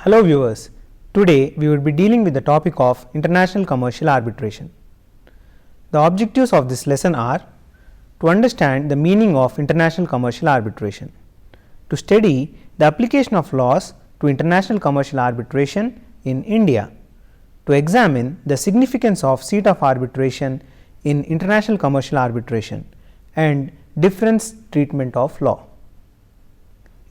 Hello viewers, today we will be dealing with the topic of international commercial arbitration. The objectives of this lesson are to understand the meaning of international commercial arbitration, to study the application of laws to international commercial arbitration in India, to examine the significance of seat of arbitration in international commercial arbitration and difference treatment of law.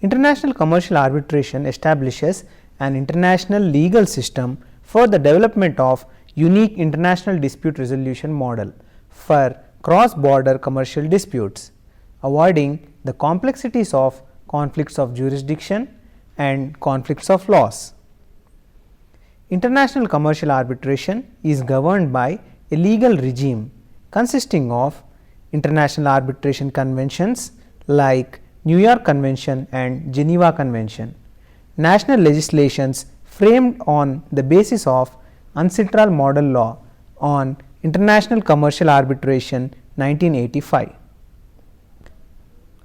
International commercial arbitration establishes an international legal system for the development of unique international dispute resolution model for cross-border commercial disputes, avoiding the complexities of conflicts of jurisdiction and conflicts of laws. International commercial arbitration is governed by a legal regime consisting of international arbitration conventions like New York Convention and Geneva Convention, national legislations framed on the basis of UNCITRAL model law on international commercial arbitration 1985.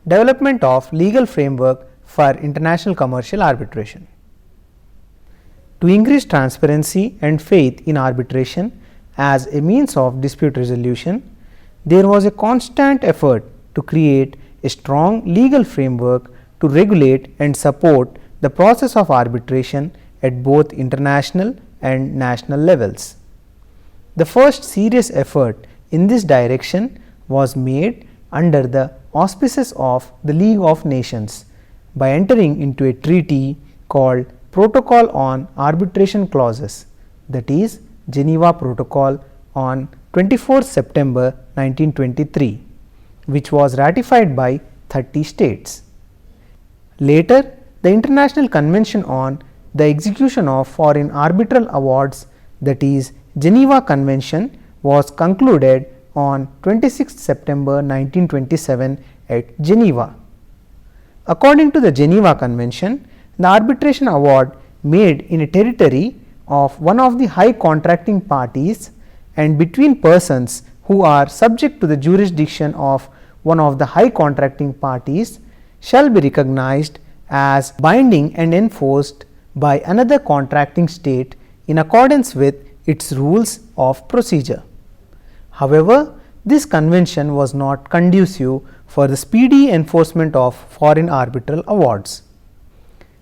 Development of legal framework for international commercial arbitration. To increase transparency and faith in arbitration as a means of dispute resolution, there was a constant effort to create a strong legal framework to regulate and support the process of arbitration at both international and national levels. The first serious effort in this direction was made under the auspices of the League of Nations by entering into a treaty called Protocol on Arbitration Clauses, that is Geneva Protocol on 24 September 1923, which was ratified by 30 states. Later, the International Convention on the Execution of Foreign Arbitral Awards, that is Geneva Convention, was concluded on 26 September 1927 at Geneva. According to the Geneva Convention, the arbitration award made in a territory of one of the high contracting parties and between persons who are subject to the jurisdiction of one of the high contracting parties shall be recognized as binding and enforced by another contracting state in accordance with its rules of procedure. However, this convention was not conducive for the speedy enforcement of foreign arbitral awards.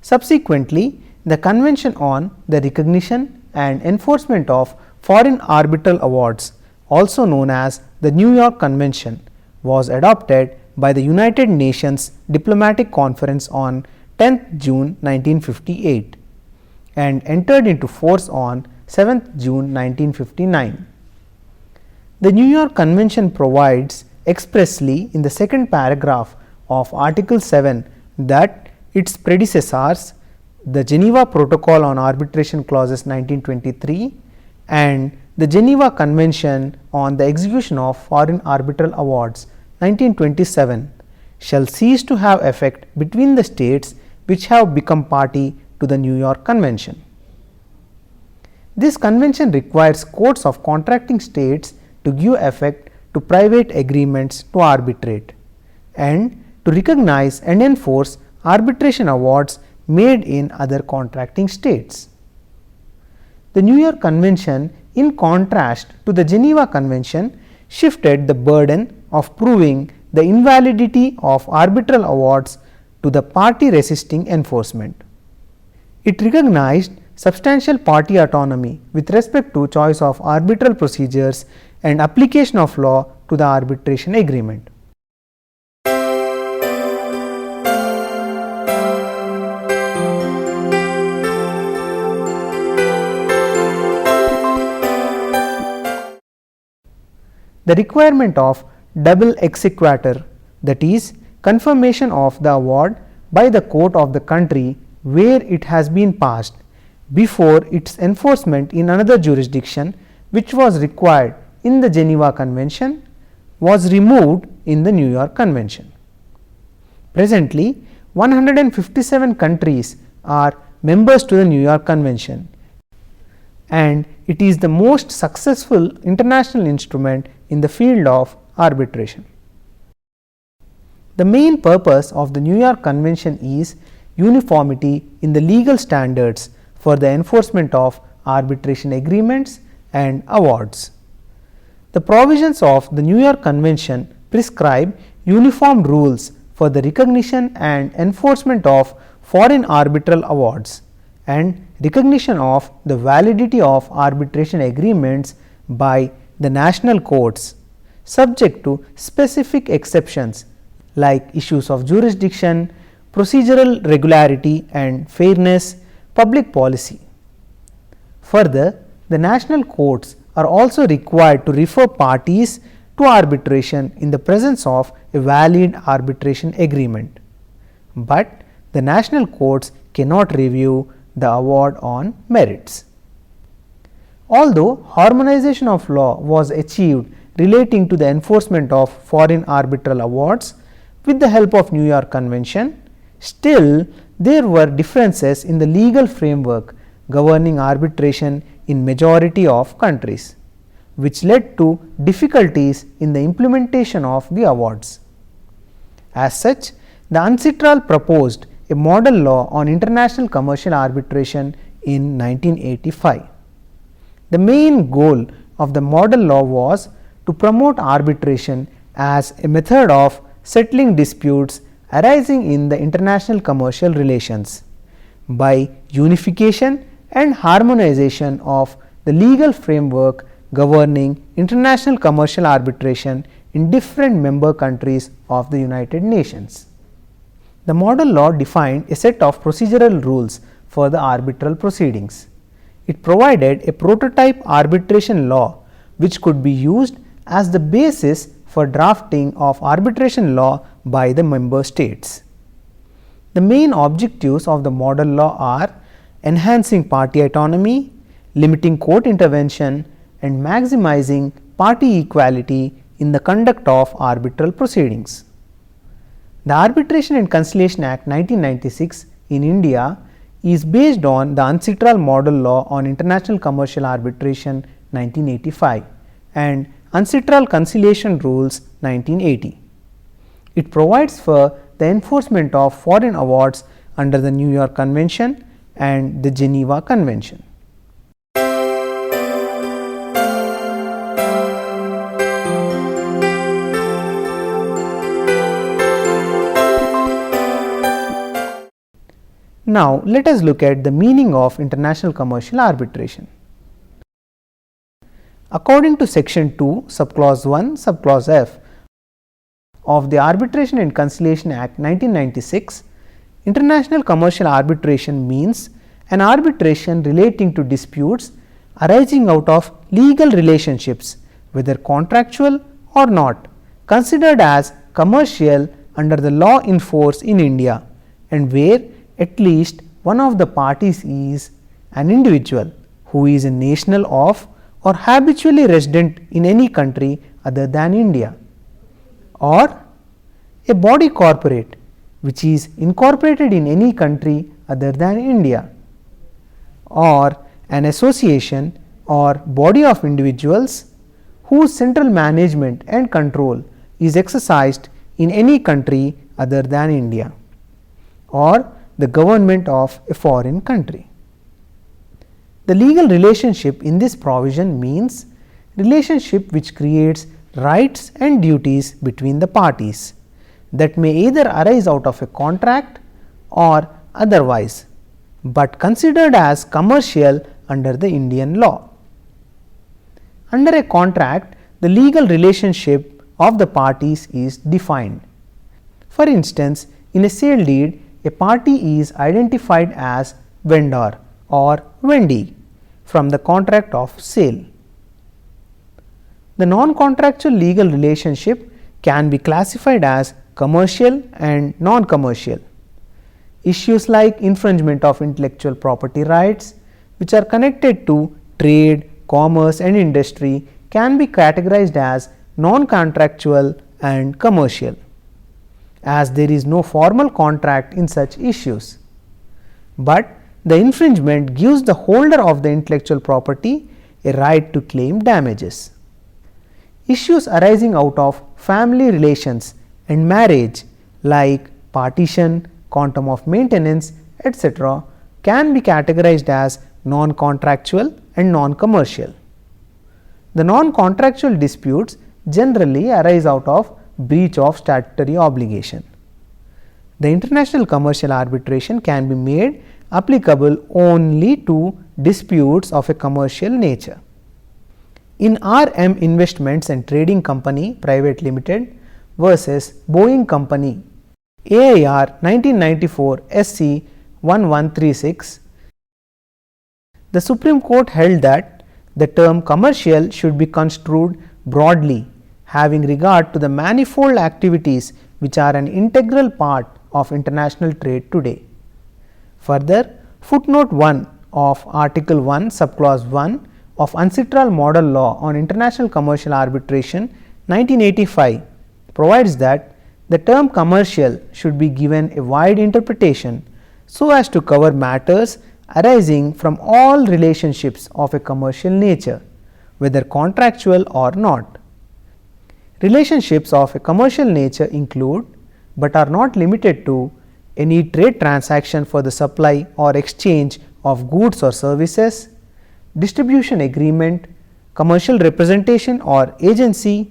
Subsequently, the Convention on the Recognition and Enforcement of Foreign Arbitral Awards, also known as the New York Convention, was adopted by the United Nations Diplomatic Conference on 10th June 1958 and entered into force on 7th June 1959. The New York Convention provides expressly in the second paragraph of Article 7 that its predecessors, the Geneva Protocol on Arbitration Clauses 1923 and the Geneva Convention on the Execution of Foreign Arbitral Awards 1927, shall cease to have effect between the states which have become party to the New York Convention. This convention requires courts of contracting states to give effect to private agreements to arbitrate and to recognize and enforce arbitration awards made in other contracting states. The New York Convention, in contrast to the Geneva Convention, shifted the burden of proving the invalidity of arbitral awards to the party resisting enforcement. It recognized substantial party autonomy with respect to choice of arbitral procedures and application of law to the arbitration agreement. The requirement of double exequatur, that is confirmation of the award by the court of the country where it has been passed before its enforcement in another jurisdiction, which was required in the Geneva Convention, was removed in the New York Convention. Presently, 157 countries are members to the New York Convention, and it is the most successful international instrument in the field of arbitration. The main purpose of the New York Convention is uniformity in the legal standards for the enforcement of arbitration agreements and awards. The provisions of the New York Convention prescribe uniform rules for the recognition and enforcement of foreign arbitral awards and recognition of the validity of arbitration agreements by the national courts, subject to specific exceptions like issues of jurisdiction, procedural regularity and fairness, public policy. Further, the national courts are also required to refer parties to arbitration in the presence of a valid arbitration agreement, but the national courts cannot review the award on merits. Although harmonization of law was achieved relating to the enforcement of foreign arbitral awards with the help of New York Convention, still there were differences in the legal framework governing arbitration in majority of countries, which led to difficulties in the implementation of the awards. As such, the UNCITRAL proposed a model law on international commercial arbitration in 1985. The main goal of the model law was to promote arbitration as a method of settling disputes arising in the international commercial relations by unification and harmonization of the legal framework governing international commercial arbitration in different member countries of the United Nations. The model law defined a set of procedural rules for the arbitral proceedings. It provided a prototype arbitration law which could be used as the basis for drafting of arbitration law by the member states. The main objectives of the model law are enhancing party autonomy, limiting court intervention and maximizing party equality in the conduct of arbitral proceedings. The Arbitration and Conciliation Act 1996 in India is based on the UNCITRAL model law on international commercial arbitration 1985 and UNCITRAL conciliation rules 1980. It provides for the enforcement of foreign awards under the New York Convention and the Geneva Convention. Now, let us look at the meaning of international commercial arbitration. According to section 2, subclause 1, subclause F of the Arbitration and Conciliation Act 1996, international commercial arbitration means an arbitration relating to disputes arising out of legal relationships, whether contractual or not, considered as commercial under the law in force in India, and where at least one of the parties is an individual who is a national of or habitually resident in any country other than India, or a body corporate which is incorporated in any country other than India, or an association or body of individuals whose central management and control is exercised in any country other than India, or the government of a foreign country. The legal relationship in this provision means relationship which creates rights and duties between the parties that may either arise out of a contract or otherwise, but considered as commercial under the Indian law. Under a contract, the legal relationship of the parties is defined. For instance, in a sale deed, a party is identified as vendor or vendee from the contract of sale. The non-contractual legal relationship can be classified as commercial and non-commercial. Issues like infringement of intellectual property rights, which are connected to trade, commerce and industry, can be categorized as non-contractual and commercial, as there is no formal contract in such issues, but the infringement gives the holder of the intellectual property a right to claim damages. Issues arising out of family relations and marriage like partition, quantum of maintenance, etc., can be categorized as non-contractual and non-commercial. The non-contractual disputes generally arise out of breach of statutory obligation. The international commercial arbitration can be made applicable only to disputes of a commercial nature. In RM Investments and Trading Company Private Limited versus Boeing Company AIR 1994 SC 1136, the Supreme Court held that the term commercial should be construed broadly, having regard to the manifold activities which are an integral part of international trade today. Further, footnote 1 of Article 1 subclause 1 of UNCITRAL Model Law on International Commercial Arbitration 1985 provides that the term commercial should be given a wide interpretation so as to cover matters arising from all relationships of a commercial nature, whether contractual or not. Relationships of a commercial nature include, but are not limited to, any trade transaction for the supply or exchange of goods or services, distribution agreement, commercial representation or agency,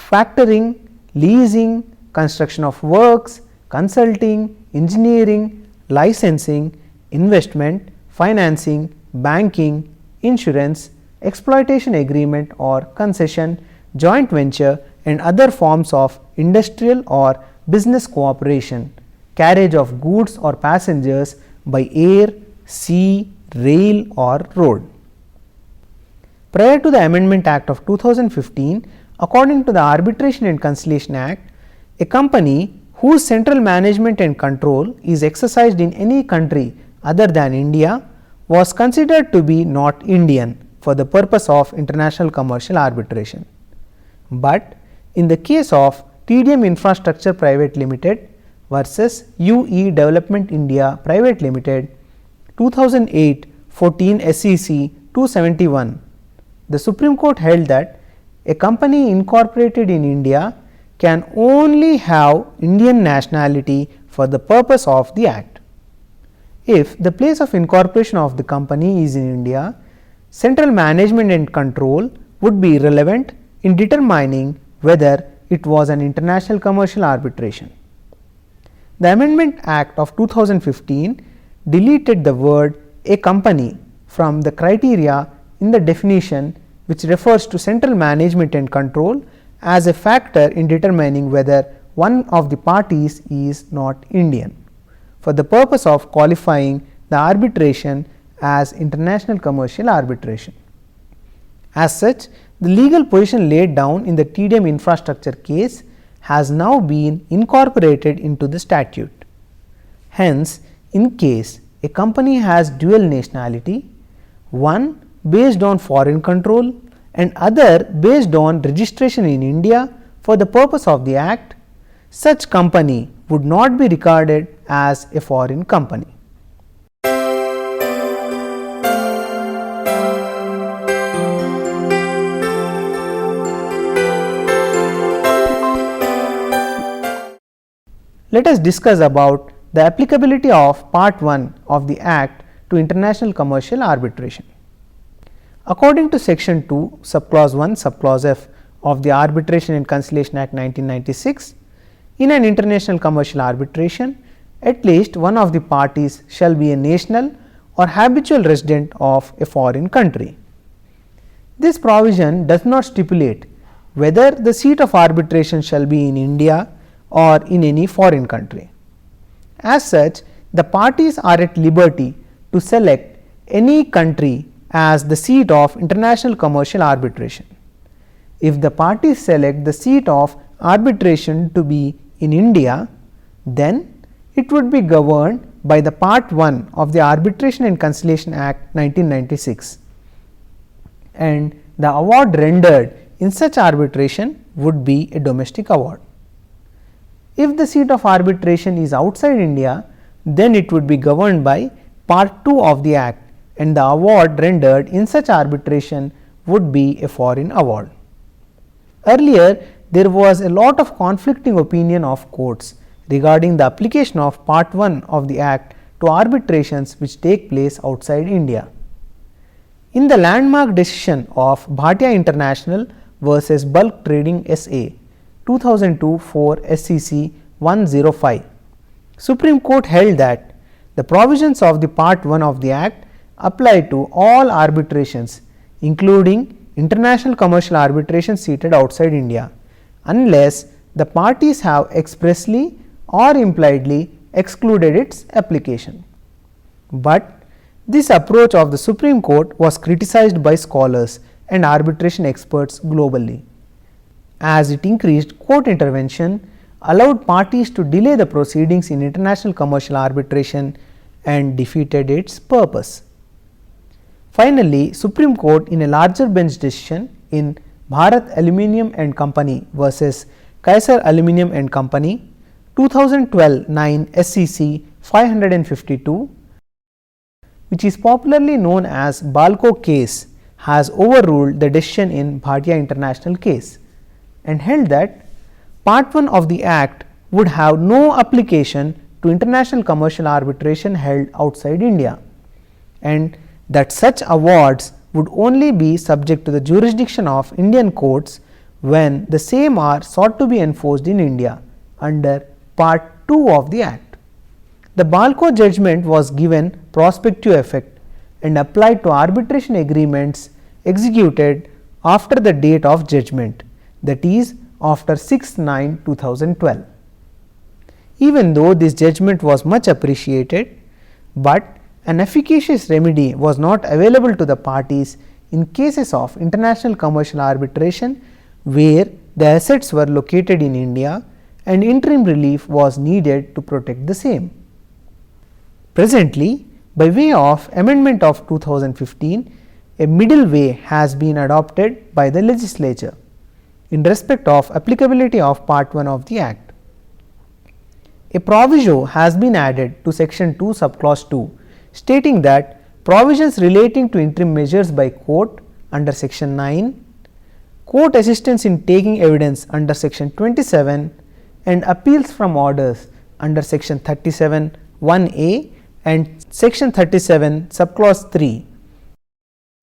factoring, leasing, construction of works, consulting, engineering, licensing, investment, financing, banking, insurance, exploitation agreement or concession, joint venture and other forms of industrial or business cooperation, carriage of goods or passengers by air, sea, rail or road. Prior to the Amendment Act of 2015, according to the Arbitration and Conciliation Act, a company whose central management and control is exercised in any country other than India was considered to be not Indian for the purpose of international commercial arbitration. But in the case of TDM Infrastructure Private Limited versus UE Development India Private Limited 2008 14 SEC 271, the Supreme Court held that a company incorporated in India can only have Indian nationality for the purpose of the Act. If the place of incorporation of the company is in India, central management and control would be relevant in determining whether it was an international commercial arbitration. The Amendment Act of 2015 deleted the word a company from the criteria in the definition which refers to central management and control as a factor in determining whether one of the parties is not Indian, for the purpose of qualifying the arbitration as international commercial arbitration. As such, the legal position laid down in the TDM infrastructure case has now been incorporated into the statute. Hence, in case a company has dual nationality, one based on foreign control and other based on registration in India for the purpose of the Act, such company would not be regarded as a foreign company. Let us discuss about the applicability of Part 1 of the Act to international commercial arbitration. According to Section 2, Subclause 1, Subclause F of the Arbitration and Conciliation Act 1996, in an international commercial arbitration, at least one of the parties shall be a national or habitual resident of a foreign country. This provision does not stipulate whether the seat of arbitration shall be in India or in any foreign country. As such, the parties are at liberty to select any country as the seat of international commercial arbitration. If the parties select the seat of arbitration to be in India, then it would be governed by the Part 1 of the Arbitration and Conciliation Act 1996, and the award rendered in such arbitration would be a domestic award. If the seat of arbitration is outside India, then it would be governed by Part 2 of the Act, and the award rendered in such arbitration would be a foreign award. Earlier, there was a lot of conflicting opinion of courts regarding the application of Part 1 of the Act to arbitrations which take place outside India. In the landmark decision of Bhatia International versus Bulk Trading SA 2002 for SCC 105, Supreme Court held that the provisions of the Part 1 of the Act apply to all arbitrations, including international commercial arbitration seated outside India, unless the parties have expressly or impliedly excluded its application. But this approach of the Supreme Court was criticized by scholars and arbitration experts globally, as it increased court intervention, allowed parties to delay the proceedings in international commercial arbitration, and defeated its purpose. Finally, Supreme Court in a larger bench decision in Bharat Aluminium and Company versus Kaiser Aluminium and Company 2012-9 SCC 552, which is popularly known as Balco case, has overruled the decision in Bhatia International case and held that Part 1 of the Act would have no application to international commercial arbitration held outside India, and that such awards would only be subject to the jurisdiction of Indian courts when the same are sought to be enforced in India under Part 2 of the Act. The Balco judgment was given prospective effect and applied to arbitration agreements executed after the date of judgment, that is, after 6/9/2012. Even though this judgment was much appreciated, but an efficacious remedy was not available to the parties in cases of international commercial arbitration where the assets were located in India and interim relief was needed to protect the same. Presently, by way of amendment of 2015, a middle way has been adopted by the legislature in respect of applicability of Part 1 of the Act. A proviso has been added to section 2 subclause 2, stating that provisions relating to interim measures by court under section 9, court assistance in taking evidence under section 27, and appeals from orders under section 37 1A and section 37 subclause 3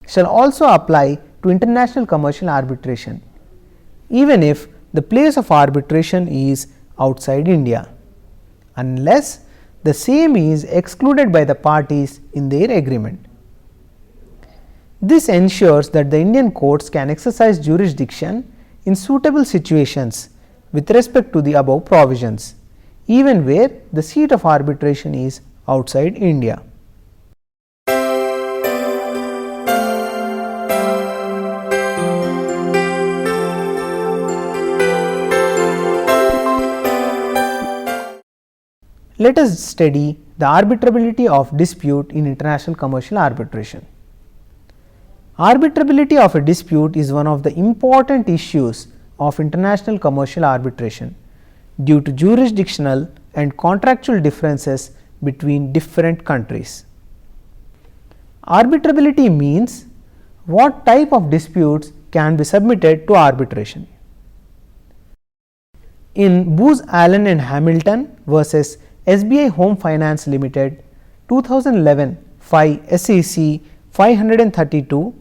shall also apply to international commercial arbitration, even if the place of arbitration is outside India, unless the same is excluded by the parties in their agreement. This ensures that the Indian courts can exercise jurisdiction in suitable situations with respect to the above provisions, even where the seat of arbitration is outside India. Let us study the arbitrability of dispute in international commercial arbitration. Arbitrability of a dispute is one of the important issues of international commercial arbitration due to jurisdictional and contractual differences between different countries. Arbitrability means what type of disputes can be submitted to arbitration. In Booz Allen and Hamilton versus SBI Home Finance Limited 2011 5 SEC 532,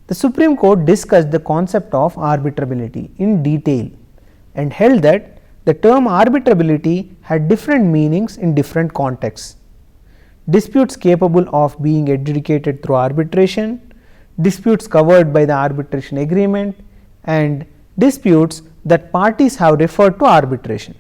the Supreme Court discussed the concept of arbitrability in detail and held that the term arbitrability had different meanings in different contexts. Disputes capable of being adjudicated through arbitration, disputes covered by the arbitration agreement, and disputes that parties have referred to arbitration.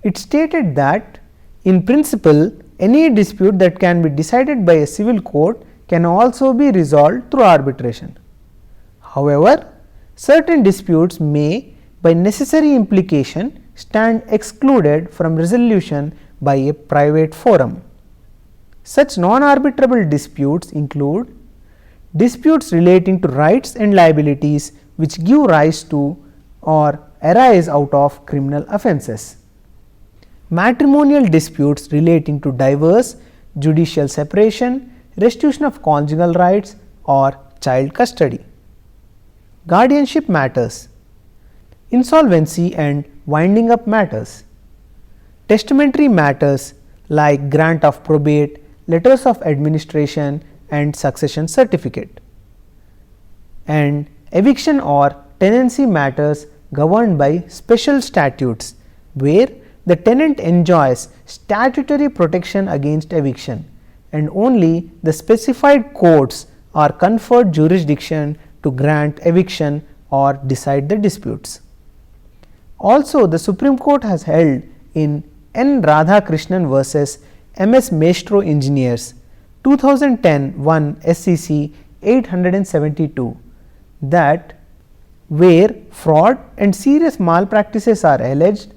It stated that in principle, any dispute that can be decided by a civil court can also be resolved through arbitration. However, certain disputes may by necessary implication stand excluded from resolution by a private forum. Such non-arbitrable disputes include disputes relating to rights and liabilities which give rise to or arise out of criminal offences, matrimonial disputes relating to divorce, judicial separation, restitution of conjugal rights or child custody, guardianship matters, insolvency and winding up matters, testamentary matters like grant of probate, letters of administration and succession certificate, and eviction or tenancy matters governed by special statutes, where the tenant enjoys statutory protection against eviction and only the specified courts are conferred jurisdiction to grant eviction or decide the disputes. Also, the Supreme Court has held in N. Radhakrishnan versus MS Maestro Engineers 2010 1 SCC 872 that where fraud and serious malpractices are alleged,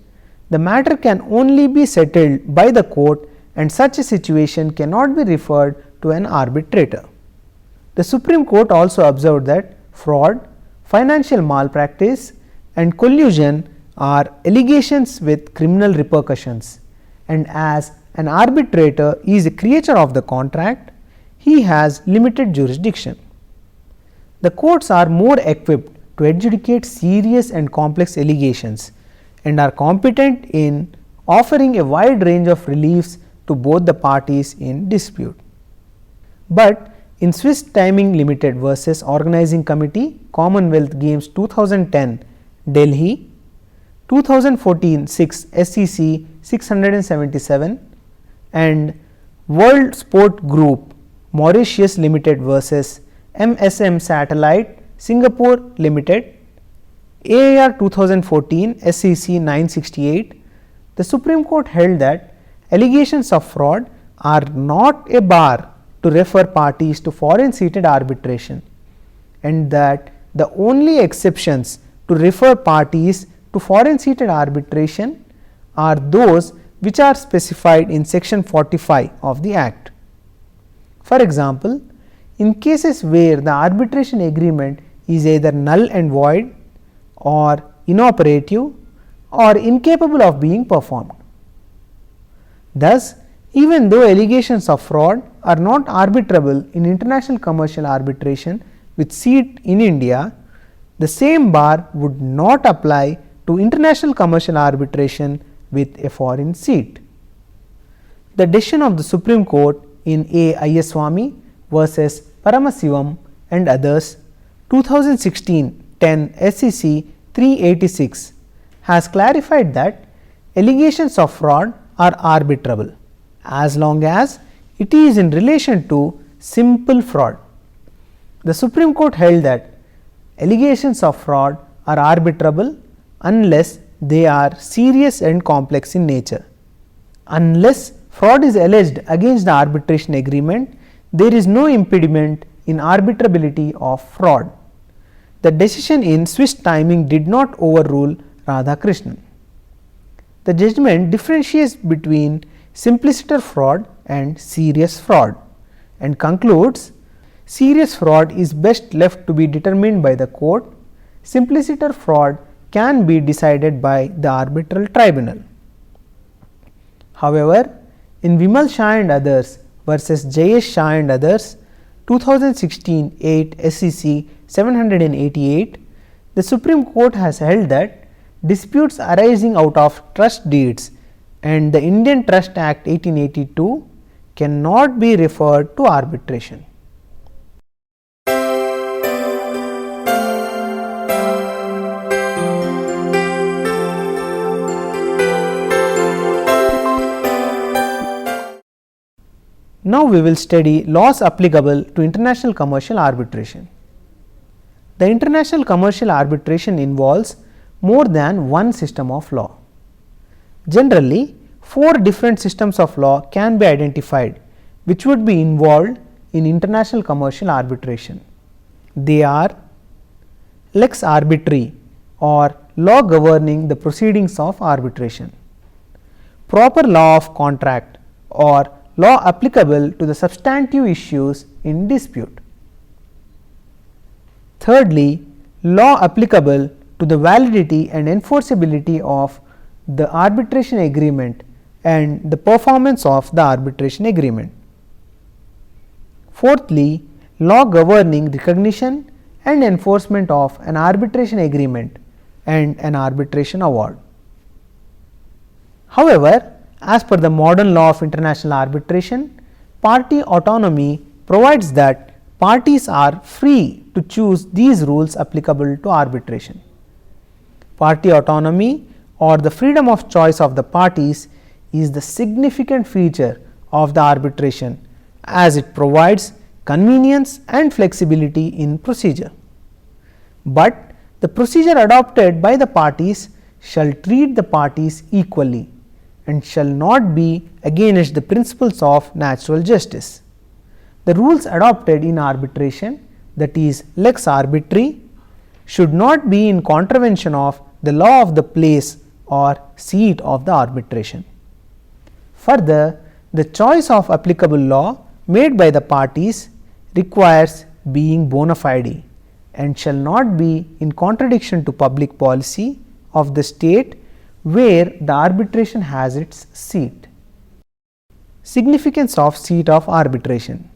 the matter can only be settled by the court and such a situation cannot be referred to an arbitrator. The Supreme Court also observed that fraud, financial malpractice and collusion are allegations with criminal repercussions, and as an arbitrator is a creature of the contract, he has limited jurisdiction. The courts are more equipped to adjudicate serious and complex allegations and are competent in offering a wide range of reliefs to both the parties in dispute. But in Swiss Timing Limited versus Organizing Committee, Commonwealth Games 2010, Delhi, 2014 6 SCC 677 and World Sport Group Mauritius Limited versus MSM Satellite Singapore Limited, AIR 2014 SCC 968, the Supreme Court held that allegations of fraud are not a bar to refer parties to foreign seated arbitration, and that the only exceptions to refer parties to foreign seated arbitration are those which are specified in section 45 of the Act. For example, in cases where the arbitration agreement is either null and void or inoperative or incapable of being performed. Thus, even though allegations of fraud are not arbitrable in international commercial arbitration with seat in India, the same bar would not apply to international commercial arbitration with a foreign seat. The decision of the Supreme Court in A. Ayyaswamy versus Paramasivam and others 2016 10 SCC 386 has clarified that allegations of fraud are arbitrable as long as it is in relation to simple fraud. The Supreme Court held that allegations of fraud are arbitrable unless they are serious and complex in nature. Unless fraud is alleged against the arbitration agreement, there is no impediment in arbitrability of fraud. The decision in Swiss Timing did not overrule Radhakrishnan. The judgment differentiates between simpliciter fraud and serious fraud and concludes serious fraud is best left to be determined by the court, simpliciter fraud can be decided by the arbitral tribunal. However, in Vimal Shah and others versus Jayesh Shah and others 2016 8 SCC 788, the Supreme Court has held that disputes arising out of trust deeds and the Indian Trust Act 1882 cannot be referred to arbitration. Now, we will study laws applicable to international commercial arbitration. The international commercial arbitration involves more than one system of law. Generally, 4 different systems of law can be identified which would be involved in international commercial arbitration. They are lex arbitri or law governing the proceedings of arbitration, proper law of contract or law applicable to the substantive issues in dispute. Thirdly, law applicable to the validity and enforceability of the arbitration agreement and the performance of the arbitration agreement. Fourthly, law governing recognition and enforcement of an arbitration agreement and an arbitration award. However, As per the modern law of international arbitration, party autonomy provides that parties are free to choose these rules applicable to arbitration. Party autonomy or the freedom of choice of the parties is the significant feature of the arbitration, as it provides convenience and flexibility in procedure. But the procedure adopted by the parties shall treat the parties equally and shall not be against the principles of natural justice. The rules adopted in arbitration, that is lex arbitri, should not be in contravention of the law of the place or seat of the arbitration. Further, the choice of applicable law made by the parties requires being bona fide and shall not be in contradiction to public policy of the state where the arbitration has its seat. Significance of seat of arbitration.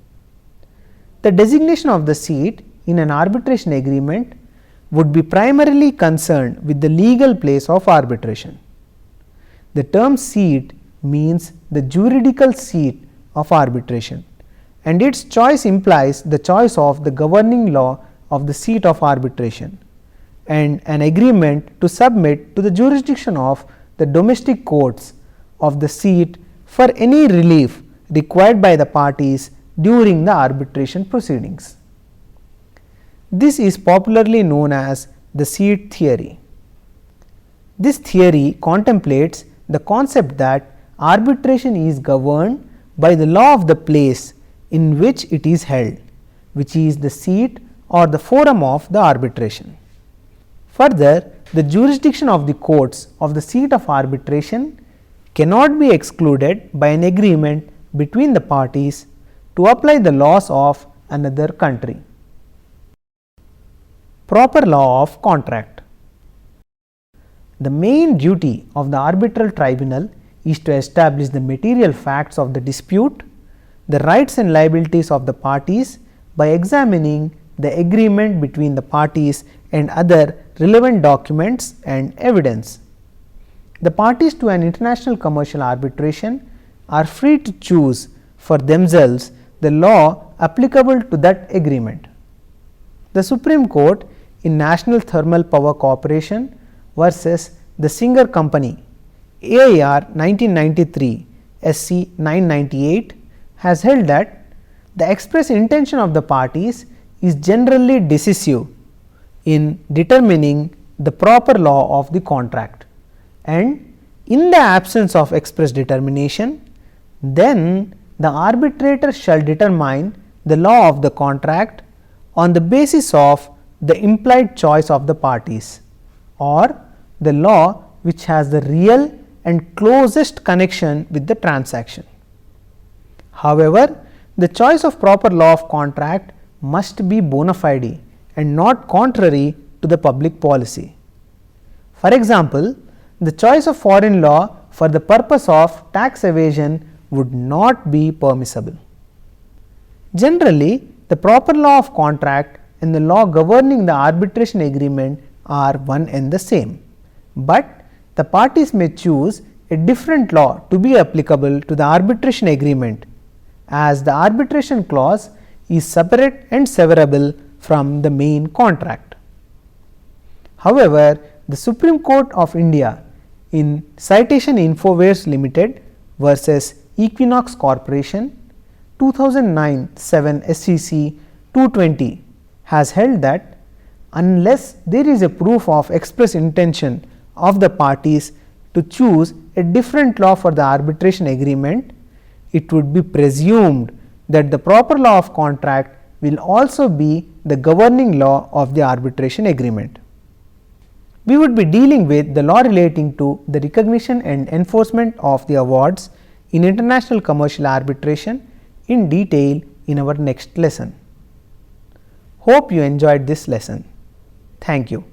The designation of the seat in an arbitration agreement would be primarily concerned with the legal place of arbitration. The term seat means the juridical seat of arbitration, and its choice implies the choice of the governing law of the seat of arbitration and an agreement to submit to the jurisdiction of the domestic courts of the seat for any relief required by the parties during the arbitration proceedings. This is popularly known as the seat theory. This theory contemplates the concept that arbitration is governed by the law of the place in which it is held, which is the seat or the forum of the arbitration. Further, the jurisdiction of the courts of the seat of arbitration cannot be excluded by an agreement between the parties to apply the laws of another country. Proper law of contract. The main duty of the arbitral tribunal is to establish the material facts of the dispute, the rights and liabilities of the parties by examining the agreement between the parties and other relevant documents and evidence. The parties to an international commercial arbitration are free to choose for themselves the law applicable to that agreement. The Supreme Court in National Thermal Power Corporation versus the Singer Company AIR 1993 SC 998 has held that the express intention of the parties is generally decisive in determining the proper law of the contract, and in the absence of express determination, then the arbitrator shall determine the law of the contract on the basis of the implied choice of the parties or the law which has the real and closest connection with the transaction. However, the choice of proper law of contract must be bona fide and not contrary to the public policy. For example, the choice of foreign law for the purpose of tax evasion would not be permissible. Generally, the proper law of contract and the law governing the arbitration agreement are one and the same, but the parties may choose a different law to be applicable to the arbitration agreement, as the arbitration clause is separate and severable from the main contract. However, the Supreme Court of India in Citation Infowares Limited versus Equinox Corporation 2009-7 SCC 220 has held that unless there is a proof of express intention of the parties to choose a different law for the arbitration agreement, it would be presumed that the proper law of contract will also be the governing law of the arbitration agreement. We would be dealing with the law relating to the recognition and enforcement of the awards in international commercial arbitration in detail in our next lesson. Hope you enjoyed this lesson. Thank you.